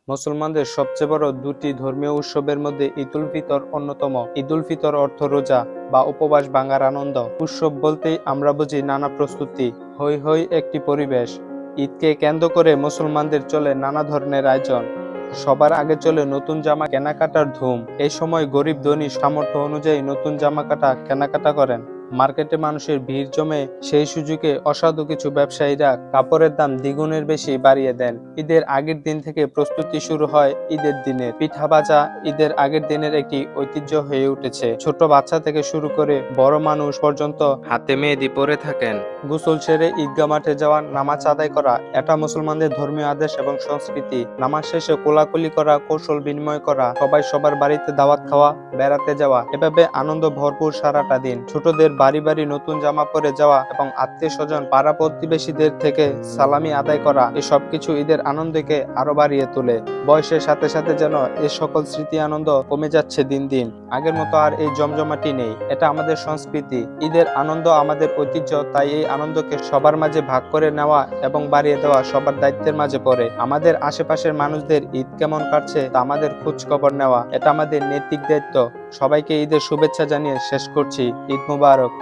মুসলমানদের সবচেয়ে বড় দুটি ধর্মীয় উৎসবের মধ্যে ঈদ উল ফিতর অন্যতম। ঈদ উল ফিতর অর্থ রোজা বা উপবাস ভাঙার আনন্দ। উৎসব বলতেই আমরা বুঝি নানা প্রস্তুতি, হৈ হৈ একটি পরিবেশ। ঈদকে কেন্দ্র করে মুসলমানদের চলে নানা ধরনের আয়োজন। সবার আগে চলে নতুন জামা কেনাকাটার ধুম। এই সময় গরিব ধনী সামর্থ্য অনুযায়ী নতুন জামা কেনাকাটা করেন। মার্কেটে মানুষের ভিড় জমে, সেই সুযোগে অসাধু কিছু ব্যবসায়ীরা কাপড়ের দাম দ্বিগুণের বেশি বাড়িয়ে দেন। ঈদের আগের দিন থেকে প্রস্তুতি শুরু হয়। ঈদের দিনে পিঠা ভাজা ঈদের আগের দিনের একটি ঐতিহ্য হয়ে উঠেছে। ছোট বাচ্চা থেকে শুরু করে বড় মানুষ পর্যন্ত হাতে মেহেদি পরে থাকেন। গোসল সেরে ঈদগাহ মাঠে যাওয়া, নামাজ আদায় করা, এটা মুসলমানদের ধর্মীয় আদেশ এবং সংস্কৃতি। নামাজ শেষে কোলাকুলি করা, কৌশল বিনিময় করা, সবাই সবার বাড়িতে দাওয়াত খাওয়া, বেড়াতে যাওয়া, এভাবে আনন্দ ভরপুর সারাটা দিন। ছোটদের বাড়ি বাড়ি নতুন জামা পরে যাওয়া এবং আত্মীয় স্বজন পাড়া প্রতিবেশীদের থেকে সালামি আদায় করা, এই সবকিছু ঈদের আনন্দকে আরো বাড়িয়ে তোলে। বয়সের সাথে সাথে যেন এ সকল স্মৃতি আনন্দ কমে যাচ্ছে দিন দিন। আগের মতো আর এই জমজমাটি নেই। এটা আমাদের সংস্কৃতি। ঈদের আনন্দ আমাদের ঐতিহ্য, তাই এই আনন্দকে সবার মাঝে ভাগ করে নেওয়া এবং বাড়িয়ে দেওয়া সবার দায়িত্বের মাঝে পড়ে। আমাদের আশেপাশের মানুষদের ঈদ কেমন কাটছে তা আমাদের খোঁজ খবর নেওয়া, এটা আমাদের নৈতিক দায়িত্ব। সবাইকে ঈদের শুভেচ্ছা জানিয়ে শেষ করছি। ঈদ মুবারক।